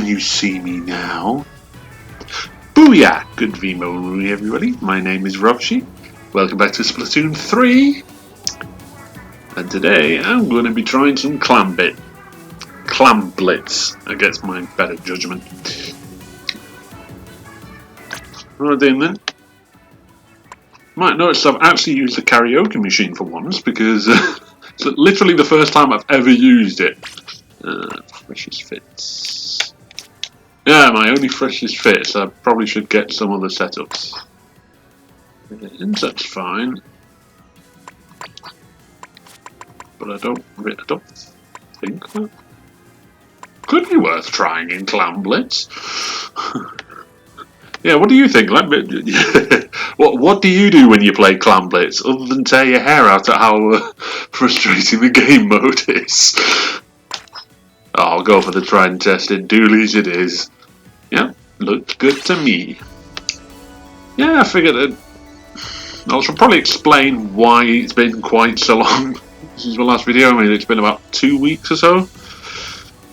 Can you see me now? Booyah! Good VMO everybody. My name is Robshi. Welcome back to Splatoon 3. And today I'm going to be trying some Clam Blitz against my better judgment. Right then. Might notice I've actually used the karaoke machine for once because it's literally the first time I've ever used it. Freshest fits. Yeah, my only freshest fits. I probably should get some other setups. And that's fine. But I don't think that could be worth trying in Clam Blitz. Yeah, what do you think? What do you do when you play Clam Blitz, other than tear your hair out at how frustrating the game mode is? Oh, I'll go for the tried and tested doolies it is. Yeah, looked good to me. Yeah, I figured that I should probably explain why it's been quite so long since the last video. I mean, it's been about 2 weeks or so.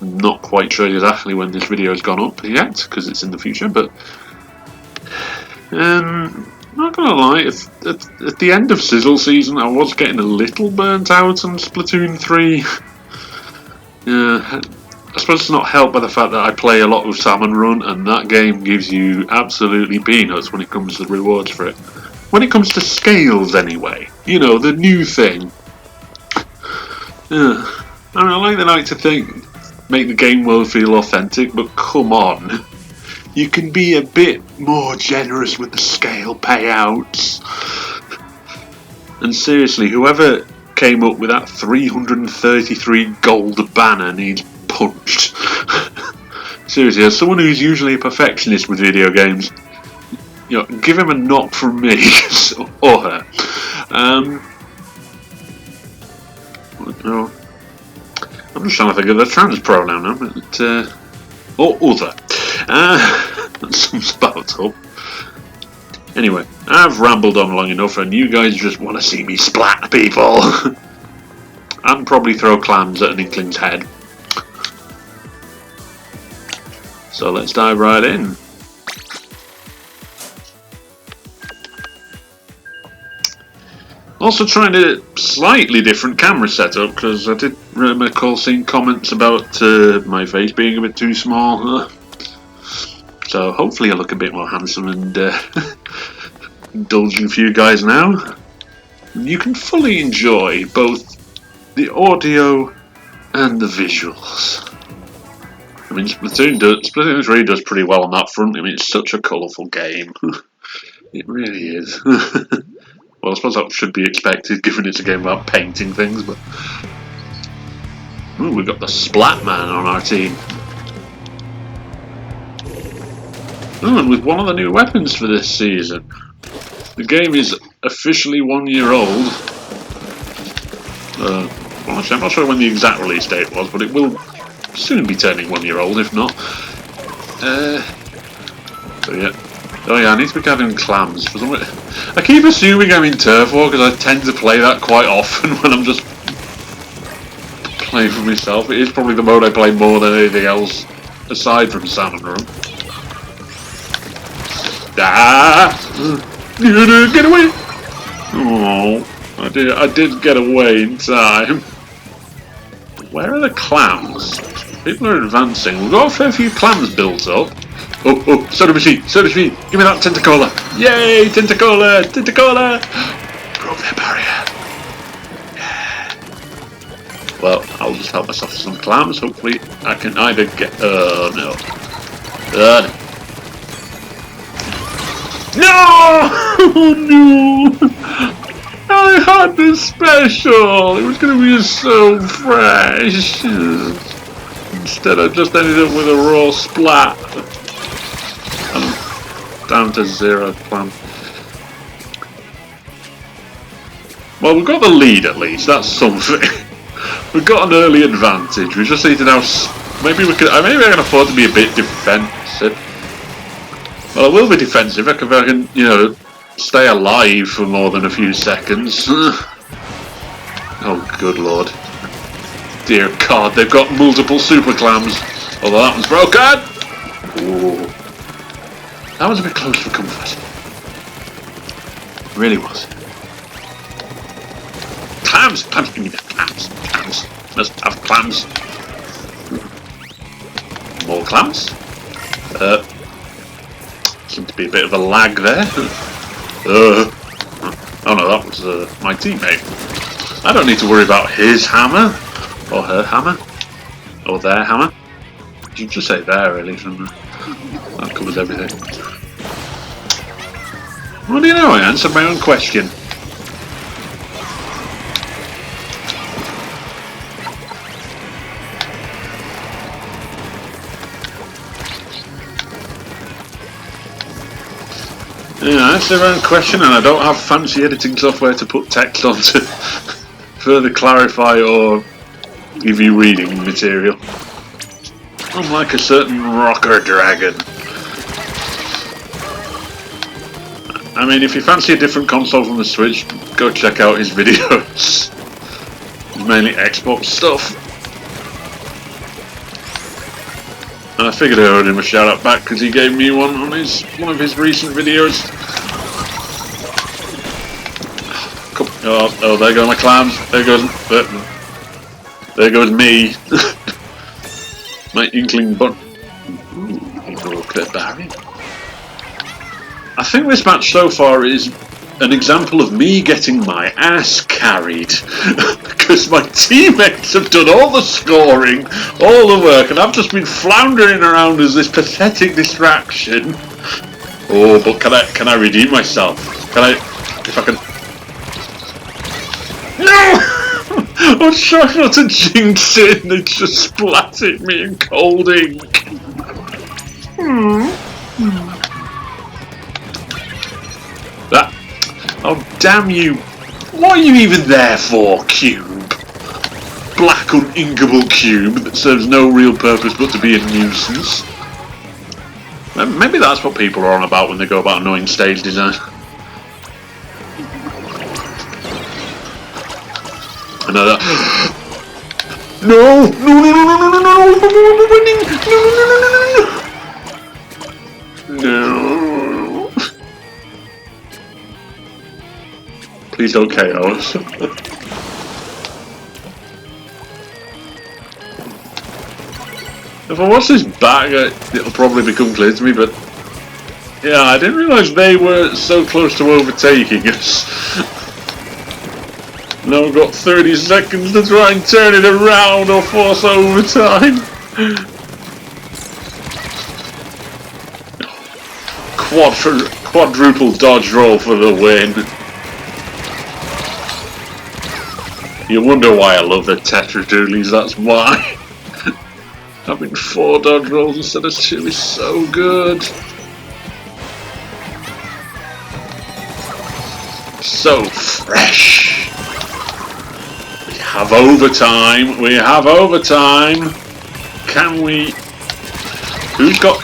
I'm not quite sure exactly when this video has gone up yet, because it's in the future, but not gonna lie, at the end of Sizzle season I was getting a little burnt out on Splatoon 3. I suppose it's not helped by the fact that I play a lot of Salmon Run, and that game gives you absolutely peanuts when it comes to the rewards for it. When it comes to scales anyway, you know, the new thing. I mean, I like to make the game world feel authentic, but come on. You can be a bit more generous with the scale payouts. And seriously, whoever came up with that 333 gold banner needs punched. Seriously, as someone who's usually a perfectionist with video games, you know, give him a knock from me or her. I'm just trying to think of the trans pronoun now, but or other. That sums about up. Anyway, I've rambled on long enough, and you guys just want to see me splat people. And probably throw clams at an Inkling's head. So let's dive right in. Also trying a slightly different camera setup, because I did recall seeing comments about my face being a bit too small. So hopefully I look a bit more handsome and indulging for you guys now. You can fully enjoy both the audio and the visuals. I mean, Splatoon 3 does pretty well on that front. I mean, it's such a colourful game. It really is. Well, I suppose that should be expected, given it's a game about painting things, but... Ooh, we've got the Splat Man on our team. Oh, and with one of the new weapons for this season. The game is officially 1 year old. Well, actually, I'm not sure when the exact release date was, but it will soon be turning 1 year old, if not. So yeah. Oh yeah, I need to be gathering clams. For some reason. I keep assuming I'm in Turf War because I tend to play that quite often when I'm just playing for myself. It is probably the mode I play more than anything else aside from Salmon Run. Get away! Oh, I did get away in time. Where are the clams? People are advancing. We've got a fair few clams built up. Oh, soda machine! Give me that Tentacola! Yay, Tentacola! Broke their barrier. Yeah. Well, I'll just help myself to some clams. Hopefully, I can either get. No. No! Oh no! I had this special! It was going to be so fresh! Instead I just ended up with a raw splat. I'm down to 0 clam. Well, we've got the lead at least, that's something. We've got an early advantage, we just need to now... Maybe I can afford to be a bit defensive. Well, I will be defensive if I can, you know, stay alive for more than a few seconds. Oh, good lord. Dear God, they've got multiple super clams. Although that one's broken! Ooh. That was a bit close for comfort. It really was. Clams! Clams! Give me the clams! Clams! Must have clams. More clams? Seemed to be a bit of a lag there. Oh no, that was my teammate. I don't need to worry about his hammer. Or her hammer. Or their hammer. You can just say there, really. That covers everything. What do you know? I answered my own question. Yeah, that's their own question, and I don't have fancy editing software to put text on to further clarify or give you reading material. Unlike a certain rocker dragon. I mean, if you fancy a different console from the Switch, go check out his videos. It's mainly Xbox stuff. And I figured I owed him a shout out back because he gave me one on one of his recent videos. Oh, there go my clams. There goes me. My inkling bun. Look at Barry. I think this match so far is an example of me getting my ass carried. Because my teammates have done all the scoring, all the work, and I've just been floundering around as this pathetic distraction. Oh, but can I redeem myself? Can I, if I can... No! I was trying not to jinx it and it just splattered me in cold ink. That... Oh, damn you. What are you even there for, cube? Black uninkable cube that serves no real purpose but to be a nuisance. Maybe that's what people are on about when they go about annoying stage design. Another. No! No! No! No! No! No! No! No! No! No! No! No! Please don't chaos. If I watch this back, it'll probably become clear to me, but yeah, I didn't realise they were so close to overtaking us. Now we've got 30 seconds to try and turn it around or force overtime. Quadruple dodge roll for the win. You wonder why I love the Tetradoodlies, that's why. Having 4 dodge rolls instead of 2 is so good. So fresh. We have overtime. We have overtime. Can we... Who's got...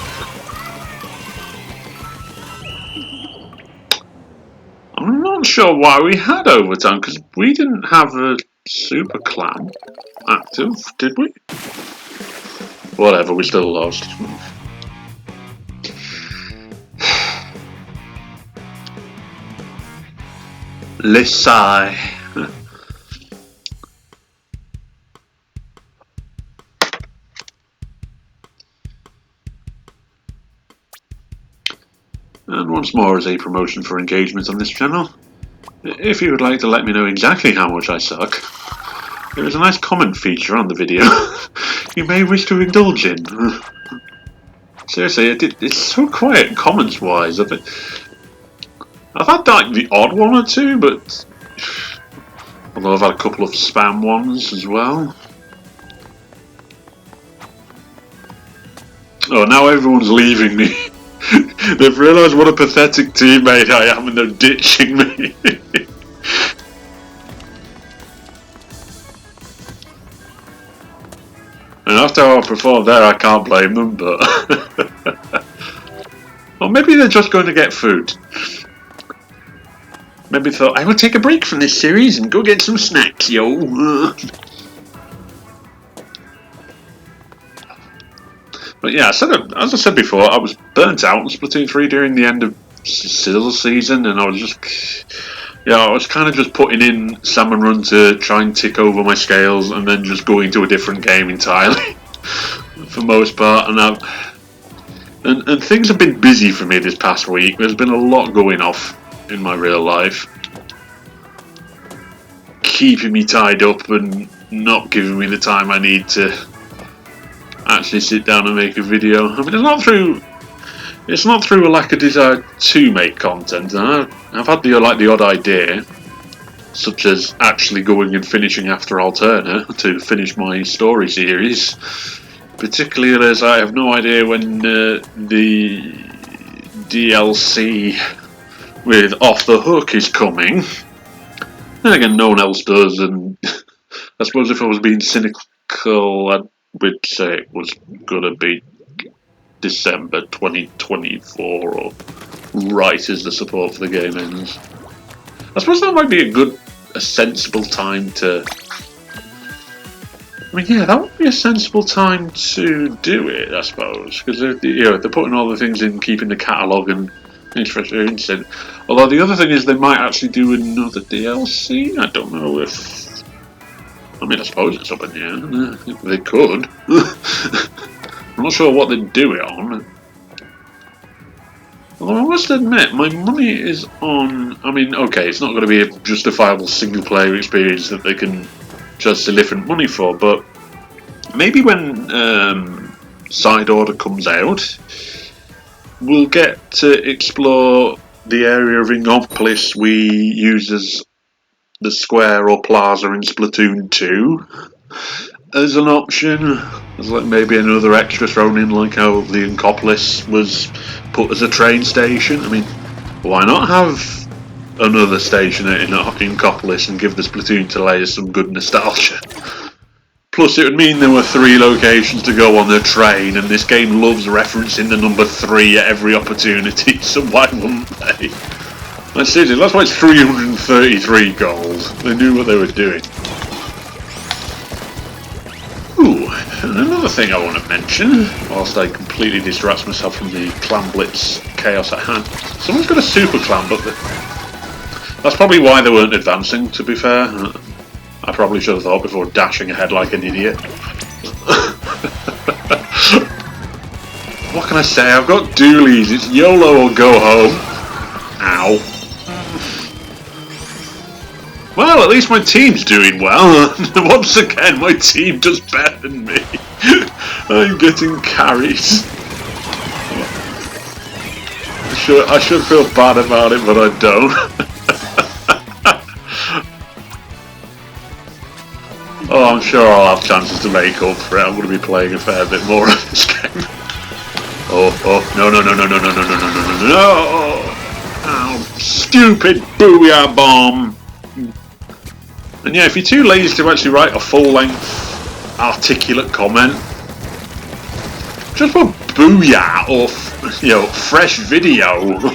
I'm not sure why we had overtime, because we didn't have a super clan active, did we? Whatever, we still lost. Let's sigh. And once more as a promotion for engagement on this channel, if you would like to let me know exactly how much I suck, there is a nice comment feature on the video you may wish to indulge in. Seriously, it's so quiet comments-wise. I've had like the odd one or two, but although I've had a couple of spam ones as well. Oh, now everyone's leaving me. They've realised what a pathetic teammate I am and they're ditching me. And after how I performed there, I can't blame them, but... Or maybe they're just going to get food. Maybe they thought, I will take a break from this series and go get some snacks, yo. But yeah, as I said before, I was burnt out on Splatoon 3 during the end of Sizzle season, and I was just, yeah, I was kind of just putting in Salmon Run to try and tick over my scales, and then just going to a different game entirely, for most part. And things have been busy for me this past week. There's been a lot going off in my real life, keeping me tied up and not giving me the time I need to actually sit down and make a video. I mean, it's not through a lack of desire to make content. I've had the odd idea, such as actually going and finishing After Alterna to finish my story series. Particularly as I have no idea when the DLC with Off the Hook is coming. Then again, no one else does, and I suppose if I was being cynical, I would say it was gonna be December 2024, or right as the support for the game ends. I suppose that might be a sensible time to. I mean, yeah, that would be a sensible time to do it, I suppose, because they're putting all the things in, keeping the catalogue and interesting. Although the other thing is they might actually do another DLC. I don't know if. I mean, I suppose it's up in the air. They could. I'm not sure what they'd do it on. Although I must admit, my money is on. I mean, okay, it's not going to be a justifiable single-player experience that they can just different money for, but maybe when Side Order comes out, we'll get to explore the area of Ingopolis we use as the square or plaza in Splatoon 2 as an option. As like maybe another extra thrown in, like how the Ingopolis was put as a train station. I mean, why not have another station in Ingopolis and give the Splatoon 2 layers some good nostalgia? Plus, it would mean there were 3 locations to go on the train, and this game loves referencing the number 3 at every opportunity, so why wouldn't they? Like, seriously, that's why it's 333 gold. They knew what they were doing. Ooh, and another thing I want to mention, whilst I completely distract myself from the Clam Blitz chaos at hand. Someone's got a super clam, but that's probably why they weren't advancing, to be fair. I probably should have thought before dashing ahead like an idiot. What can I say? I've got doolies. It's YOLO or go home. Ow. Well, at least my team's doing well. Once again, my team does better than me. I'm getting carries. I should feel bad about it, but I don't. Oh, I'm sure I'll have chances to make up for it. I'm going to be playing a fair bit more of this game. Oh, no. Ow, stupid booyah bomb. And yeah, if you're too lazy to actually write a full-length, articulate comment, just put booyah or, fresh video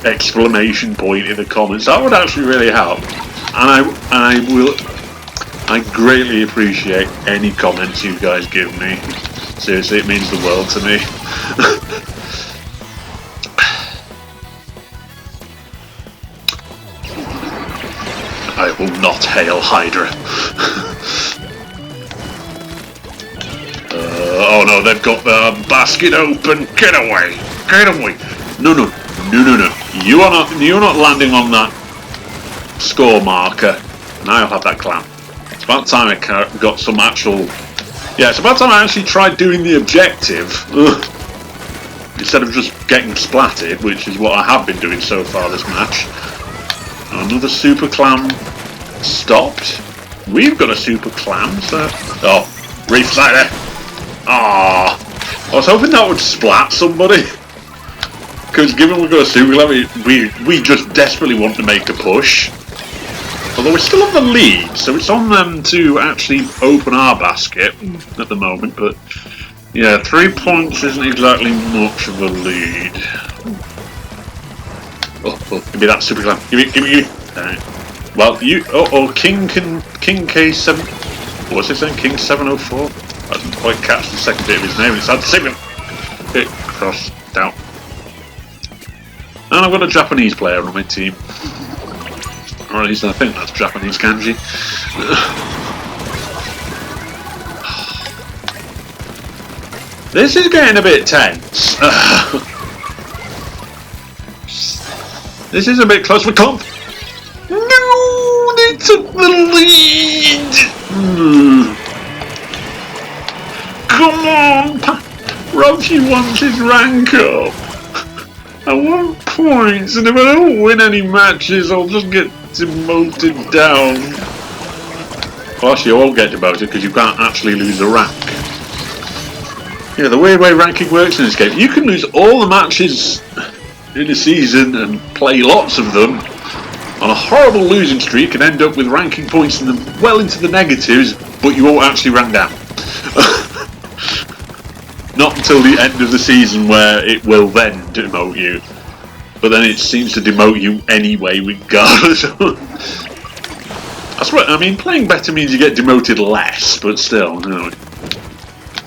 exclamation point in the comments. That would actually really help. And I greatly appreciate any comments you guys give me. Seriously, it means the world to me. I will not hail Hydra. Oh no, they've got the basket open. Get away! Get away! No. You're not landing on that score marker. Now I'll have that clam. It's about time I got some actual. Yeah, it's about time I actually tried doing the objective instead of just getting splatted, which is what I have been doing so far this match. Another super clam stopped. We've got a super clam, so. Oh, reef slider. Ah, I was hoping that would splat somebody. Because given we've got a super clam, we just desperately want to make a push. Although we're still on the lead, so it's on them to actually open our basket at the moment. But yeah, 3 points isn't exactly much of a lead. Oh, give me that super clam. Give me. Well, you. King K7. What's it saying? King 704. I didn't quite catch the second bit of his name. It's had Sigmund. Hit, cross, down. And I've got a Japanese player on my team. Or at least I think that's Japanese kanji. This is getting a bit tense. This is a bit close for comp. No, they took the lead. Come on, Roshi wants his rank up. I want points, and if I don't win any matches, I'll just get demoted down. Well, actually, you won't get demoted because you can't actually lose a rank. Yeah, the weird way ranking works in this game, you can lose all the matches in a season and play lots of them on a horrible losing streak and end up with ranking points in the, well into the negatives, but you won't actually rank down. Not until the end of the season where it will then demote you. But then it seems to demote you anyway regardless. That's what I mean, playing better means you get demoted less, but still, no.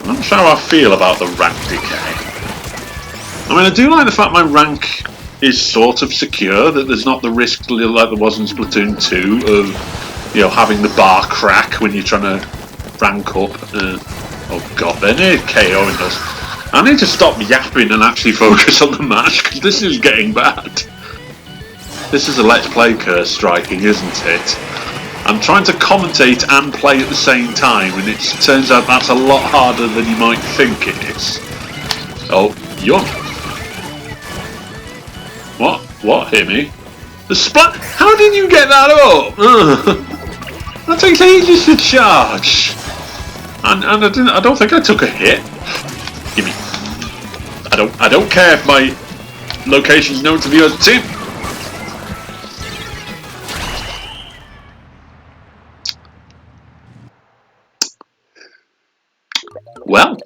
I'm not sure how I feel about the rank decay. I mean, I do like the fact my rank is sort of secure, that there's not the risk like there was in Splatoon 2 of, you know, having the bar crack when you're trying to rank up. Oh god, they're near KOing us. I need to stop yapping and actually focus on the match, because this is getting bad. This is a Let's Play curse striking, isn't it? I'm trying to commentate and play at the same time, and it turns out that's a lot harder than you might think it is. Oh, yawn. What hit me? The splat? How did you get that up? That takes ages to charge. And I don't think I took a hit. Give me. I don't care if my location's known to the other team. Well,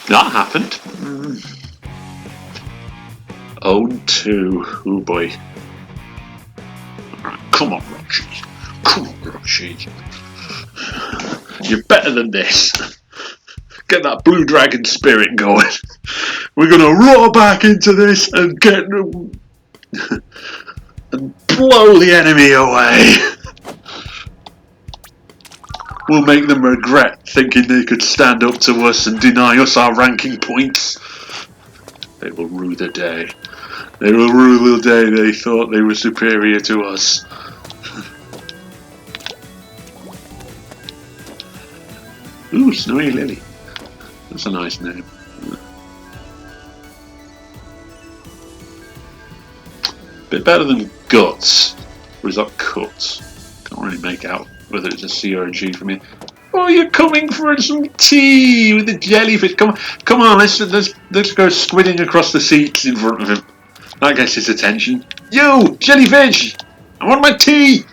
that happened. 0-2. Oh boy. Alright, come on, Roshi. Come on, Roshi. You're better than this. Get that blue dragon spirit going. We're gonna roar back into this and get and blow the enemy away. We'll make them regret thinking they could stand up to us and deny us our ranking points. They will rue the day. They will rue the day they thought they were superior to us. Ooh, Snowy Lily. That's a nice name. Bit better than Guts. Or is that Cuts? Can't really make out whether it's a C or a G for me. Oh, you're coming for some tea with the jellyfish. Come on, let's go squidding across the seats in front of him. That gets his attention. You, jellyfish! I want my tea!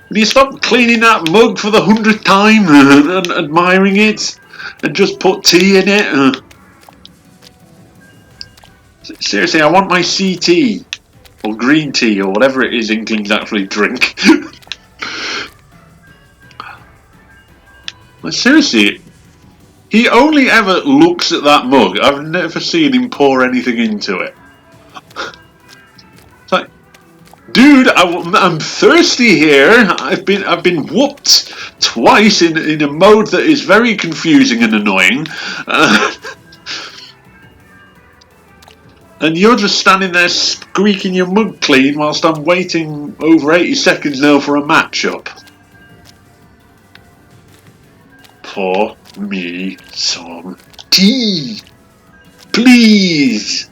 Will you stop cleaning that mug for the 100th time and admiring it? And just put tea in it? Seriously, I want my CT. Or green tea, or whatever it is Inklings actually drink. But seriously, he only ever looks at that mug. I've never seen him pour anything into it. It's like, dude, I'm thirsty here. I've been whooped twice in a mode that is very confusing and annoying. And you're just standing there squeaking your mug clean whilst I'm waiting over 80 seconds now for a matchup. Pour me some tea, please.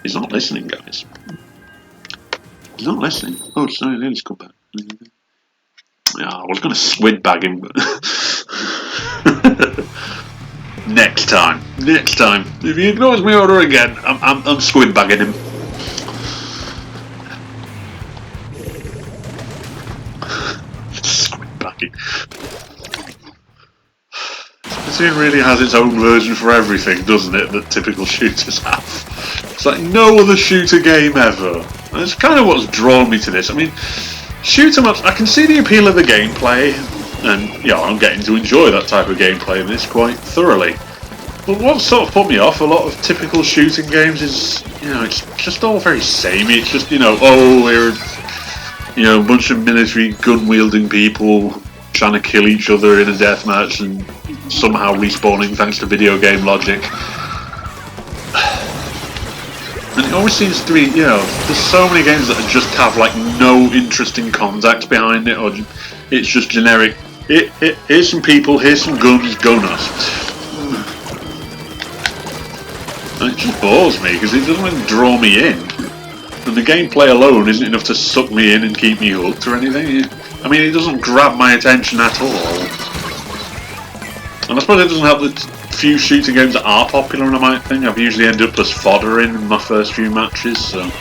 He's not listening, guys. He's not listening. Oh, sorry, Lily's come back. Yeah, I was going to swid bag him, but next time. If he ignores my order again, I'm squid bagging him. Squid bagging. Splatoon really has its own version for everything, doesn't it? That typical shooters have. It's like no other shooter game ever. And it's kind of what's drawn me to this. I mean, shoot 'em up. I can see the appeal of the gameplay, and I'm getting to enjoy that type of gameplay in this quite thoroughly. But what sort of put me off a lot of typical shooting games is, it's just all very samey. It's just, oh, we're, a bunch of military gun-wielding people trying to kill each other in a deathmatch and somehow respawning thanks to video game logic. And it always seems to be, there's so many games that just have like no interesting context behind it, or it's just generic. Here's some people, here's some guns, go nuts. And it just bores me because it doesn't really draw me in, and the gameplay alone isn't enough to suck me in and keep me hooked or anything. I mean, it doesn't grab my attention at all. And I suppose it doesn't help that few shooting games that are popular, and I might think I've usually ended up as fodder in my first few matches, so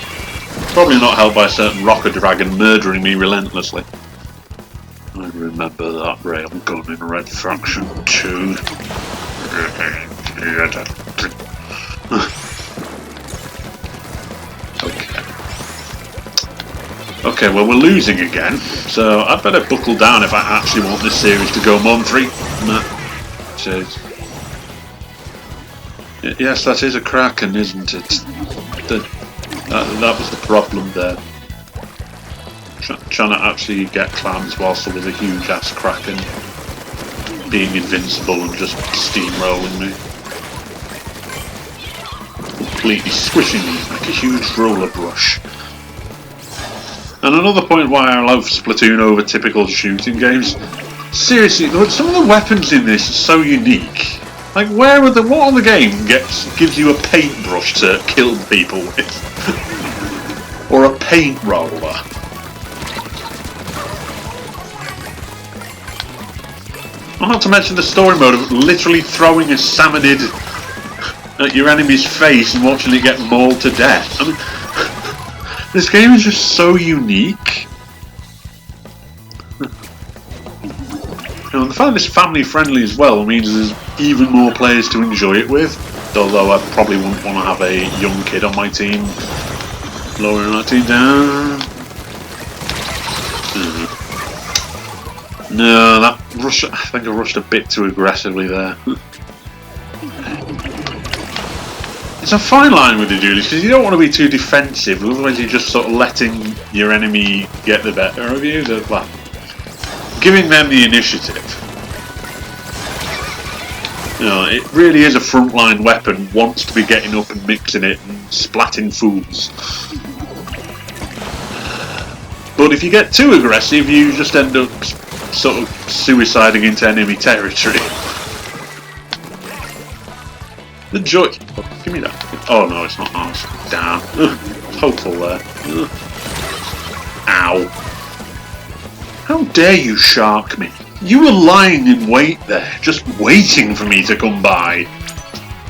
probably not helped by a certain rocker dragon murdering me relentlessly. I remember that railgun in Red Faction 2. Okay, well, we're losing again, so I'd better buckle down if I actually want this series to go more than 3 matches. Yes, that is a Kraken, isn't it? That was the problem there. Trying to actually get clams whilst there was a huge ass Kraken being invincible and just steamrolling me. Completely squishing me like a huge roller brush. And another point why I love Splatoon over typical shooting games. Seriously, some of the weapons in this are so unique. Like, what on the game gives you a paintbrush to kill people with? Or a paint roller? Not to mention the story mode of literally throwing a salmonid at your enemy's face and watching it get mauled to death. I mean, this game is just so unique. And the fact that it's family friendly as well means there's even more players to enjoy it with. Although I probably wouldn't want to have a young kid on my team. Lowering that team down. No, that rush. I think I rushed a bit too aggressively there. It's a fine line with the duelies because you don't want to be too defensive, otherwise you're just sort of letting your enemy get the better of you. Well, giving them the initiative. It really is a frontline weapon, wants to be getting up and mixing it and splatting fools. But if you get too aggressive, you just end up sort of suiciding into enemy territory. The joy. Oh, give me that. Oh no, it's not ours. Damn. Hopeful there. Ow. How dare you shark me? You were lying in wait there, just waiting for me to come by.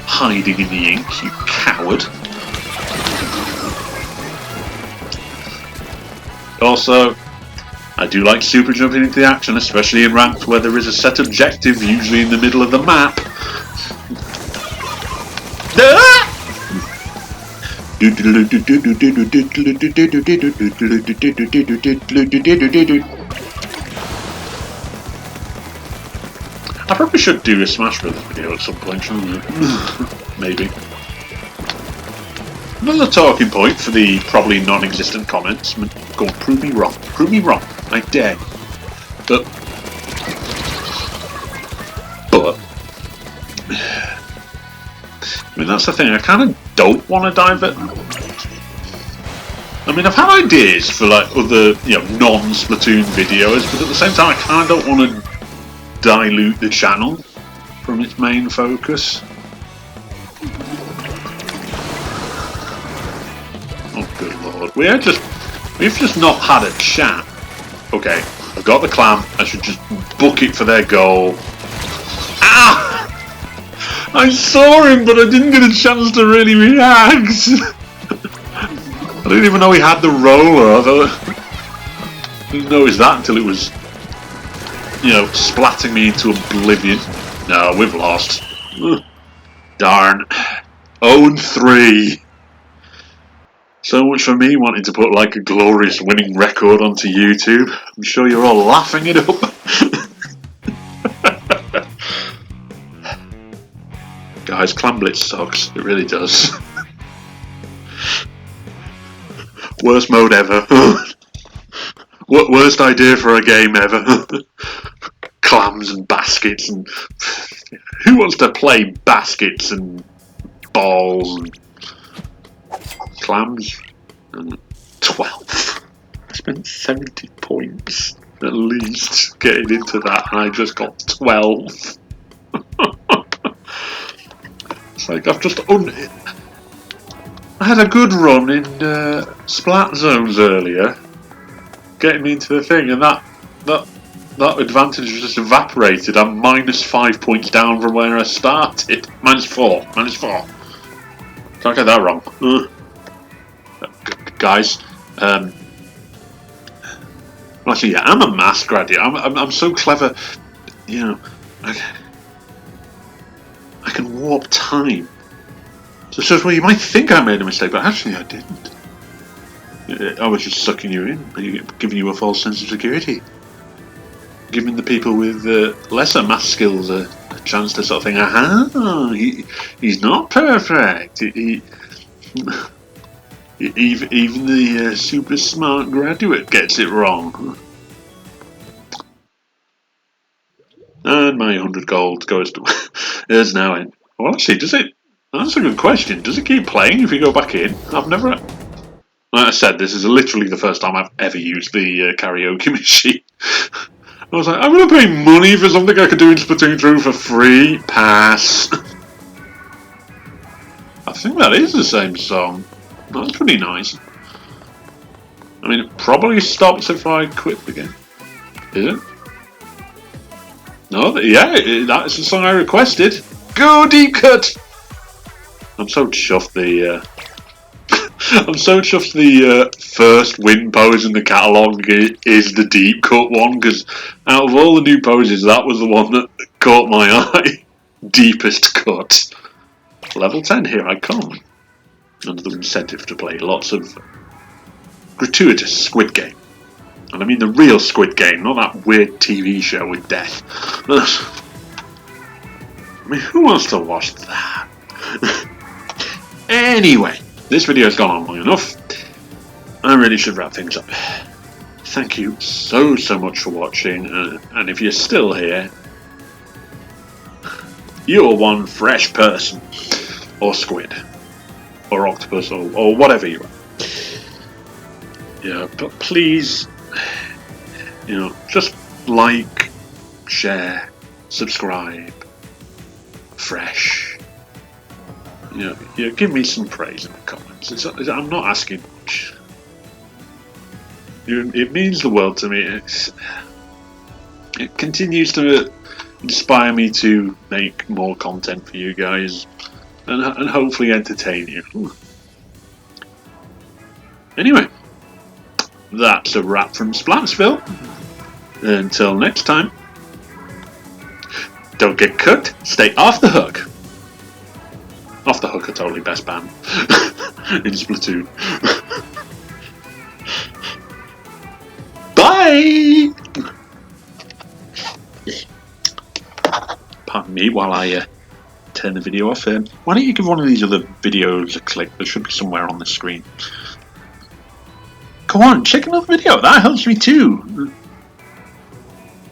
Hiding in the ink, you coward. Also, I do like super jumping into the action, especially in ranked where there is a set objective, usually in the middle of the map. I probably should do a Smash Bros video at some point, shouldn't I? Maybe. Another talking point for the probably non-existent comments. Go on, prove me wrong. Prove me wrong. I dare. But I mean, that's the thing. I kind of don't want to divert. I mean, I've had ideas for like other, non-Splatoon videos, but at the same time, I kind of don't want to dilute the channel from its main focus. Oh, good lord. We've just not had a chat. Okay, I've got the clam. I should just book it for their goal. Ah! I saw him, but I didn't get a chance to really react. I didn't even know he had the roller. I didn't notice that until it was, splatting me into oblivion. No, we've lost. Darn. 0-3. So much for me wanting to put like a glorious winning record onto YouTube. I'm sure you're all laughing it up. Guys, Clam Blitz sucks. It really does. Worst mode ever. Worst idea for a game ever. Clams and baskets and... Who wants to play baskets and balls and clams? And 12. I spent 70 points at least getting into that, and I just got 12. It's like I've just I had a good run in splat zones earlier, getting me into the thing, and that advantage just evaporated. I'm -5 points down from where I started. -4. Can't get that wrong. Guys, actually, yeah, I'm a maths graduate. I'm so clever, you know. I can warp time. So well, you might think I made a mistake, but actually I didn't. I was just sucking you in, giving you a false sense of security. Giving the people with lesser math skills a chance to sort of think, aha, he's not perfect. Even the super smart graduate gets it wrong. And my 100 gold goes to... is now in. Well, actually, does it... That's a good question. Does it keep playing if you go back in? I've never... Like I said, this is literally the first time I've ever used the karaoke machine. I was like, I'm going to pay money for something I could do in Splatoon 3 for free? Pass. I think that is the same song. That's pretty nice. I mean, it probably stops if I quit the game. Is it? No, yeah, that's the song I requested. Go deep cut! I'm so chuffed the I'm so chuffed the first win pose in the catalogue is the deep cut one, because out of all the new poses, that was the one that caught my eye. Deepest cut. Level 10, here I come. Under the incentive to play lots of gratuitous Squid Game. And I mean the real Squid Game, not that weird TV show with death. I mean, who wants to watch that? Anyway, this video's gone on long enough. I really should wrap things up. Thank you so much for watching, and if you're still here, you're one fresh person, or squid, or octopus, or whatever you are. Yeah, but please, you know, just like, share, subscribe, fresh. You know, give me some praise in the comments. I'm not asking much. It means the world to me. It continues to inspire me to make more content for you guys, and hopefully entertain you. Anyway, that's a wrap from Splatsville. Until next time, don't get cooked, stay off the hook. Off the Hook are totally best band in Splatoon. Bye! Pardon me while I turn the video off. Why don't you give one of these other videos a click? There should be somewhere on the screen. Go on, check another video. That helps me too.